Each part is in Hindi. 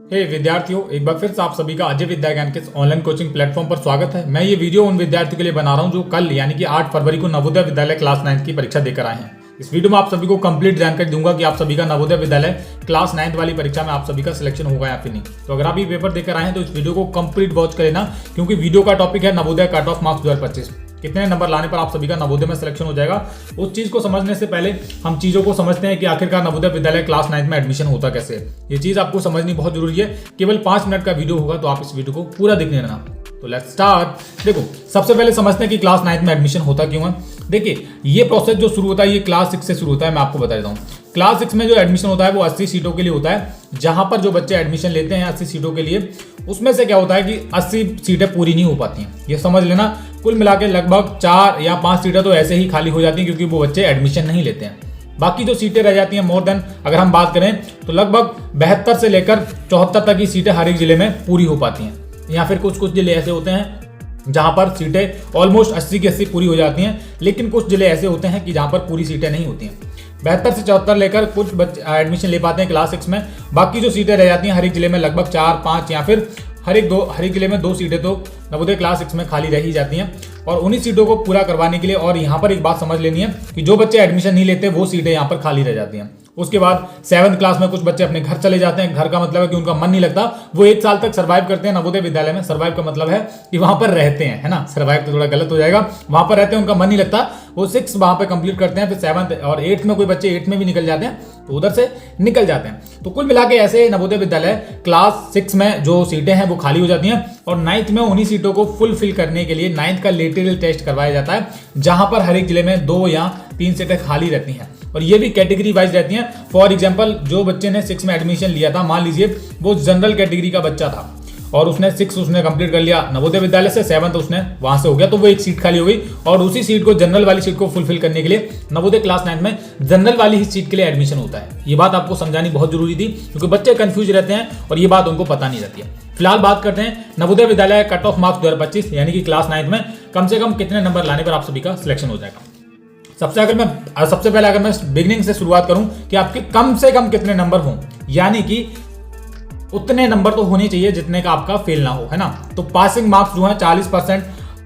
हे विद्यार्थियों, एक बार फिर से आप सभी का अजय विद्या ज्ञान के ऑनलाइन कोचिंग प्लेटफॉर्म पर स्वागत है। मैं ये वीडियो उन विद्यार्थियों के लिए बना रहा हूं जो कल यानी कि 8 फरवरी को नवोदय विद्यालय क्लास 9 की परीक्षा देकर आए हैं। इस वीडियो में आप सभी को कंप्लीट जानकारी दूंगा कि आप सभी का नवोदय विद्यालय क्लास 9 वाली परीक्षा में आप सभी का सिलेक्शन होगा या फिर नहीं। तो अगर आप ये पेपर देकर आए हैं तो इस वीडियो को कंप्लीट वॉच कर लेना, क्योंकि वीडियो का टॉपिक है नवोदय कट ऑफ मार्क्स 2025। कितने नंबर लाने पर आप सभी का नवोदय में सिलेक्शन हो जाएगा। उस चीज को समझने से पहले हम चीजों को समझते हैं कि आखिरकार नवोदय विद्यालय क्लास 9 में एडमिशन होता कैसे है। ये चीज आपको समझनी बहुत जरूरी है। केवल 5 मिनट का वीडियो होगा, तो आप इस वीडियो को पूरा देखने रहना। तो लेट्स स्टार्ट। देखो, सबसे पहले समझते हैं कि क्लास 9 में एडमिशन होता क्यों है। देखिए, ये प्रोसेस जो शुरू होता है ये क्लास 6 से शुरू होता है। मैं आपको बता देता हूँ, क्लास 6 में जो एडमिशन होता है वो 80 सीटों के लिए होता है। जहां पर जो बच्चे एडमिशन लेते हैं 80 सीटों के लिए, उसमें से क्या होता है कि 80 सीटें पूरी नहीं हो पाती हैं। ये समझ लेना, कुल मिला के लगभग 4 या 5 सीटें तो ऐसे ही खाली हो जाती हैं, क्योंकि वो बच्चे एडमिशन नहीं लेते हैं। बाकी जो सीटें रह जाती हैं मोर देन, अगर हम बात करें तो लगभग 72 से लेकर 74 तक की सीटें हर एक जिले में पूरी हो पाती हैं। या फिर कुछ जिले ऐसे होते हैं जहां पर सीटें ऑलमोस्ट 80 की 80 पूरी हो जाती हैं, लेकिन कुछ जिले ऐसे होते हैं कि जहां पर पूरी सीटें नहीं होती हैं। 72 से 74 लेकर कुछ बच्चे एडमिशन ले पाते हैं क्लास 6 में। बाकी जो सीटें रह जाती हैं हर एक जिले में लगभग 4, 5 या फिर हर एक जिले में 2 सीटें तो नवोदय क्लास 6 में खाली रह ही जाती हैं। और उन्हीं सीटों को पूरा करवाने के लिए, और यहाँ पर एक बात समझ लेनी है कि जो बच्चे एडमिशन नहीं लेते वो सीटें यहाँ पर खाली रह जाती हैं। उसके बाद 7th क्लास में कुछ बच्चे अपने घर चले जाते हैं। घर का मतलब है कि उनका मन नहीं लगता, वो 1 साल तक सर्वाइव करते हैं नवोदय विद्यालय में। सर्वाइव का मतलब है कि वहां पर रहते हैं, है ना। सर्वाइव तो थोड़ा गलत हो जाएगा, वहां पर रहते हैं, उनका मन नहीं लगता, वो 6 वहां पर कंप्लीट करते हैं। फिर 7th और 8th में कोई बच्चे 8th में भी निकल जाते हैं, तो उधर से निकल जाते हैं। तो कुल मिला के ऐसे नवोदय विद्यालय क्लास 6 में जो सीटें हैं वो खाली हो जाती हैं। और 9th में उन्हीं सीटों को फुलफिल करने के लिए 9th का लेटरल टेस्ट करवाया जाता है, जहां पर हर एक जिले में 2 या 3 सीटें खाली रहती हैं। और ये भी कैटेगरी वाइज रहती हैं। फॉर एग्जांपल, जो बच्चे ने 6 में एडमिशन लिया था, मान लीजिए वो जनरल कैटेगरी का बच्चा था और उसने 6 उसने कंप्लीट कर लिया नवोदय विद्यालय से, 7th उसने वहां से हो गया, तो वो एक सीट खाली हो गई। और उसी सीट को, जनरल वाली सीट को फुलफिल करने के लिए नवोदय क्लास 9 में जनरल वाली ही सीट के लिए एडमिशन होता है। ये बात आपको समझानी बहुत जरूरी थी, क्योंकि बच्चे कंफ्यूज रहते हैं और ये बात उनको पता नहीं रहती है। फिलहाल बात करते हैं Navodaya Vidyalaya cut off marks 2025 यानी कि क्लास 9 में कम से कम कितने नंबर लाने पर आप सभी का सिलेक्शन हो जाएगा। सबसे पहले अगर मैं बिगिनिंग से शुरुआत करूं कि आपके कम से कम कितने नंबर हों, यानी कि उतने नंबर तो होने चाहिए जितने का आपका फेल ना हो, है ना। तो पासिंग मार्क्स जो है 40%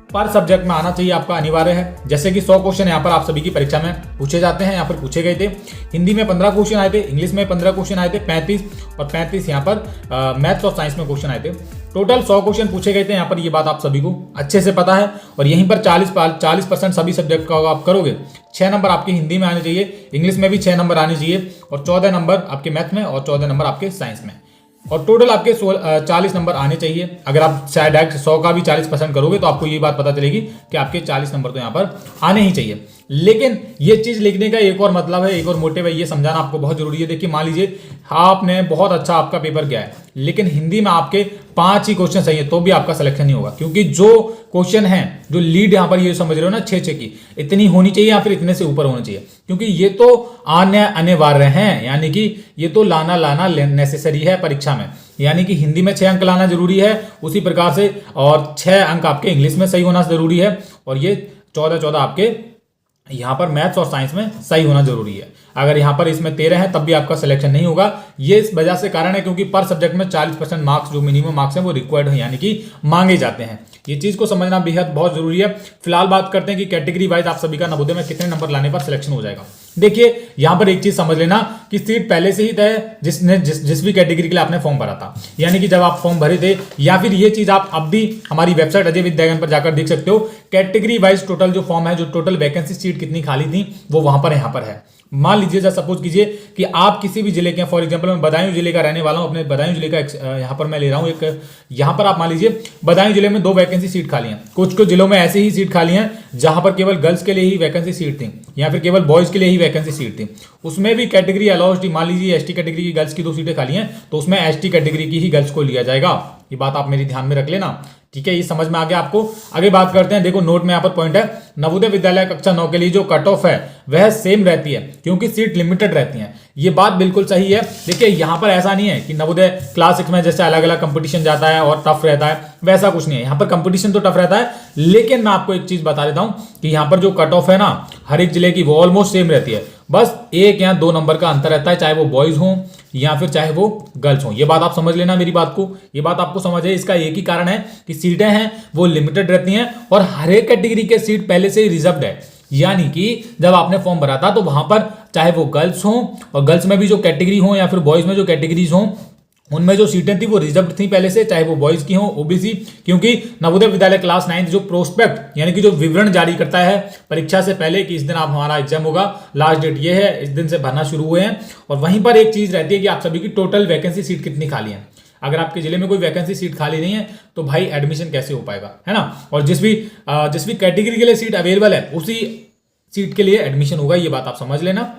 पर सब्जेक्ट में आना चाहिए, आपका अनिवार्य है। जैसे कि 100 क्वेश्चन यहाँ पर आप सभी की परीक्षा में पूछे जाते हैं, यहाँ पर पूछे गए थे। हिंदी में 15 क्वेश्चन आए थे, इंग्लिश में 15 क्वेश्चन आए थे, 35 और 35 यहाँ पर मैथ्स और साइंस में क्वेश्चन आए थे। टोटल 100 क्वेश्चन पूछे गए थे यहाँ पर। ये बात आप सभी को अच्छे से पता है। और यहीं पर 40% सभी सब्जेक्ट का आप करोगे। 6 नंबर आपके हिंदी में आने चाहिए, इंग्लिश में भी 6 नंबर आने चाहिए, और 14 नंबर आपके मैथ में और 14 नंबर आपके साइंस में। और टोटल आपके 40 नंबर आने चाहिए। अगर आप शायद डायरेक्ट 100 का भी 40% करोगे तो आपको ये बात पता चलेगी कि आपके 40 नंबर तो यहाँ पर आने ही चाहिए। लेकिन ये चीज लिखने का एक और मतलब है, एक और मोटिव है, ये समझाना आपको बहुत जरूरी है। देखिए, मान लीजिए आपने बहुत अच्छा आपका पेपर गया है, लेकिन हिंदी में आपके 5 ही क्वेश्चन सही है, तो भी आपका सिलेक्शन नहीं होगा। क्योंकि जो क्वेश्चन है, जो लीड यहाँ पर ये समझ रहे हो ना 6 की, इतनी होनी चाहिए या फिर इतने से ऊपर होना चाहिए, क्योंकि ये तो आने अनिवार्य हैं, यानी कि ये तो लाना नेसेसरी है परीक्षा में। यानी कि हिंदी में 6 अंक लाना जरूरी है, उसी प्रकार से, और 6 अंक आपके इंग्लिश में सही होना जरूरी है, और ये 14 आपके यहाँ पर मैथ्स और साइंस में सही होना जरूरी है। अगर यहाँ पर इसमें 13 है तब भी आपका सिलेक्शन नहीं होगा। ये इस वजह से कारण है क्योंकि पर सब्जेक्ट में 40% मार्क्स, जो मिनिमम मार्क्स हैं, वो रिक्वायर्ड है, यानी कि मांगे जाते हैं। ये चीज को समझना बेहद बहुत जरूरी है। फिलहाल बात करते हैं कि कैटेगरी वाइज आप सभी का नवोदय में कितने नंबर लाने पर सिलेक्शन हो जाएगा। देखिए, यहां पर एक चीज समझ लेना कि सीट पहले से ही तय है जिस भी कैटेगरी के लिए आपने फॉर्म भरा था। यानी कि जब आप फॉर्म भरे थे, या फिर ये चीज आप अब भी हमारी वेबसाइट अजय विद्या ज्ञान पर जाकर देख सकते हो। कैटेगरी वाइज टोटल जो फॉर्म है, जो टोटल वैकेंसी सीट कितनी खाली थी, वो वहां पर यहाँ पर है। मान लीजिए, जैसे सपोज कीजिए कि आप किसी भी जिले के, फॉर एग्जांपल मैं बदायूं जिले का रहने वाला हूं, अपने बदायूं जिले का यहाँ पर मैं ले रहा हूं एक, यहाँ पर आप मान लीजिए बदायूं जिले में 2 वैकेंसी सीट खाली हैं। कुछ जिलों में ऐसे ही सीट खाली हैं जहां पर केवल गर्ल्स के लिए ही वैकेंसी सीट थी, या फिर केवल बॉयज के लिए ही वैकेंसी सीट थी। उसमें भी कैटेगरी अलाउड थी। मान लीजिए एसटी कैटेगरी की गर्ल्स की 2 सीटें खाली हैं, तो उसमें एसटी कैटेगरी की ही गर्ल्स को लिया जाएगा। ये बात आप मेरी ध्यान में रख लेना, ठीक है। ये समझ में आ गया आपको। आगे बात करते हैं। देखो, नोट में यहाँ पर पॉइंट है, नवोदय विद्यालय कक्षा 9 के लिए जो कट ऑफ है वह सेम रहती है, क्योंकि सीट लिमिटेड रहती हैं। ये बात बिल्कुल सही है। देखिए यहाँ पर ऐसा नहीं है कि नवोदय क्लास 6 में जैसे अलग अलग कंपटीशन जाता है और टफ रहता है, वैसा कुछ नहीं है। यहाँ पर कंपटीशन तो टफ रहता है, लेकिन मैं आपको एक चीज बता देता हूँ कि यहाँ पर जो कट ऑफ है ना हर एक जिले की, वो ऑलमोस्ट सेम रहती है। बस 1 या 2 नंबर का अंतर रहता है, चाहे वो बॉयज हों या फिर चाहे वो गर्ल्स हों। ये बात आप समझ लेना मेरी बात को, ये बात आपको समझ है। इसका एक ही कारण है कि सीटें हैं वो लिमिटेड रहती हैं और हर एक कैटेगरी के सीट पहले से ही रिजर्व्ड है। यानी कि जब आपने फॉर्म भरा था तो वहां पर चाहे वो गर्ल्स हों और गर्ल्स में भी जो कैटेगरी हो या फिर बॉयज में जो कैटेगरीज हों, उनमें जो सीटें थी वो रिजर्व थी पहले से, चाहे वो बॉयज की हो ओबीसी। क्योंकि नवोदय विद्यालय क्लास 9 जो प्रोस्पेक्ट यानी कि जो विवरण जारी करता है परीक्षा से पहले कि इस दिन आप हमारा एग्जाम होगा, लास्ट डेट ये है, इस दिन से भरना शुरू हुए हैं। और वहीं पर एक चीज रहती है कि आप सभी की टोटल वैकेंसी सीट कितनी खाली है। अगर आपके जिले में कोई वैकेंसी सीट खाली नहीं है तो भाई एडमिशन कैसे हो पाएगा, है ना। और जिस भी कैटेगरी के लिए सीट अवेलेबल है उसी सीट के लिए एडमिशन होगा, ये बात आप समझ लेना।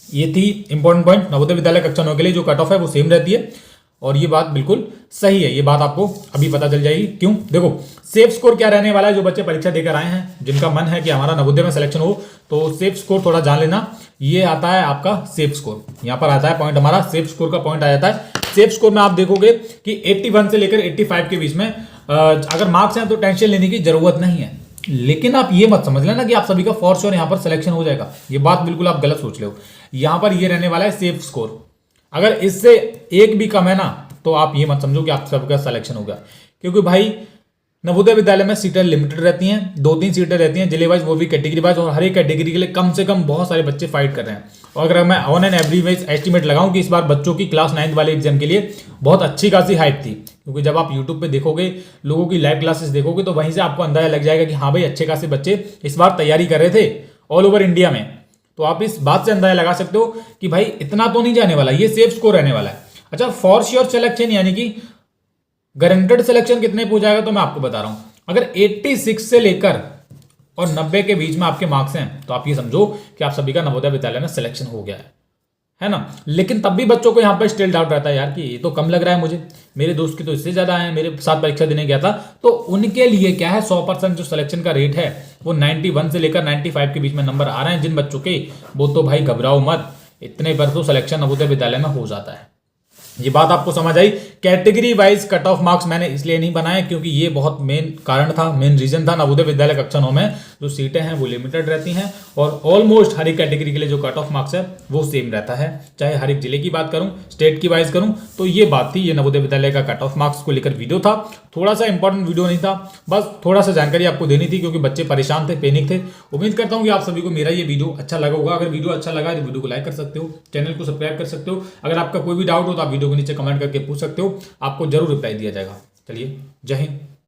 ये थी इंपॉर्टेंट पॉइंट। नवोदय विद्यालय कक्षा 9 के लिए जो कट ऑफ है वो सेम रहती है और ये बात बिल्कुल सही है। ये बात आपको अभी पता चल जाएगी क्यों। देखो सेफ स्कोर क्या रहने वाला है। जो बच्चे परीक्षा देकर आए हैं, जिनका मन है कि हमारा नवोदय में सिलेक्शन हो, तो सेफ स्कोर थोड़ा जान लेना। ये आता है आपका सेफ स्कोर, यहाँ पर आता है पॉइंट, हमारा सेफ स्कोर का पॉइंट आ जाता है। सेफ स्कोर में आप देखोगे कि 81 से लेकर 85 के बीच में अगर मार्क्स हैं तो टेंशन लेने की जरूरत नहीं है। लेकिन आप ये मत समझ लेना कि आप सभी का फॉर श्योर यहाँ पर सिलेक्शन हो जाएगा, ये बात बिल्कुल आप गलत सोच रहे हो। यहाँ पर ये रहने वाला है सेफ स्कोर। अगर इससे एक भी कम है ना तो आप ये मत समझो कि आप सबका सिलेक्शन होगा, क्योंकि भाई नवोदय विद्यालय में सीटें लिमिटेड रहती हैं, 2-3 सीटें रहती हैं जिले वाइज, वो भी कैटेगरी वाइज, और हर एक कैटेगरी के लिए कम से कम बहुत सारे बच्चे फाइट कर रहे हैं। और अगर मैं ऑन एन एवरेज एस्टीमेट लगाऊं कि इस बार बच्चों की क्लास 9 वाले एग्जाम के लिए बहुत अच्छी खासी हाइप थी, क्योंकि जब आप यूट्यूब पे देखोगे, लोगों की लाइव क्लासेस देखोगे, तो वहीं से आपको अंदाजा लग जाएगा कि हाँ भाई अच्छे खासे बच्चे इस बार तैयारी कर रहे थे ऑल ओवर इंडिया में। तो आप इस बात से अंदाजा लगा सकते हो कि भाई इतना तो नहीं जाने वाला, ये सेफ स्कोर रहने वाला है। अच्छा, फॉर श्योर सिलेक्शन यानी कि गारंटेड सिलेक्शन कितने पे हो जाएगा, तो मैं आपको बता रहा हूं। अगर 86 से लेकर और 90 के बीच में आपके मार्क्स हैं तो आप ये समझो कि आप सभी का नवोदय विद्यालय में सिलेक्शन हो गया है ना। लेकिन तब भी बच्चों को यहाँ पर स्टिल डाउट रहता है यार कि ये तो कम लग रहा है मुझे, मेरे दोस्त की तो इससे ज्यादा है, मेरे साथ परीक्षा देने गया था। तो उनके लिए क्या है, 100% जो सिलेक्शन का रेट है वो 91 से लेकर 95 के बीच में नंबर आ रहे हैं जिन बच्चों के, वो तो भाई घबराओ मत, इतने पर तो सिलेक्शन नवोदय विद्यालय में हो जाता है। ये बात आपको समझ आई। Category wise cut off marks मैंने इसलिए नहीं बनाए क्योंकि ये बहुत मेन कारण था, मेन रीजन था। नवोदय विद्यालय कक्षा 9 में जो सीटें हैं वो लिमिटेड रहती हैं और ऑलमोस्ट हर एक कैटेगरी के लिए जो कट ऑफ मार्क्स है वो सेम रहता है, चाहे हर एक जिले की बात करूं, स्टेट की वाइज करूं। तो ये बात थी, ये नवोदय विद्यालय का कट ऑफ मार्क्स को लेकर वीडियो था। थोड़ा सा इंपॉर्टेंट वीडियो नहीं था, बस थोड़ा सा जानकारी आपको देनी थी क्योंकि बच्चे परेशान थे, पैनिक थे। उम्मीद करता हूँ कि आप सभी को मेरा ये वीडियो अच्छा लगा होगा। अगर वीडियो अच्छा लगा तो वीडियो को लाइक कर सकते हो, चैनल को सब्सक्राइब कर सकते हो। अगर आपका कोई भी डाउट हो तो आप वीडियो को नीचे कमेंट करके पूछ सकते हो, आपको जरूर रिप्लाई दिया जाएगा। चलिए, जय हिंद।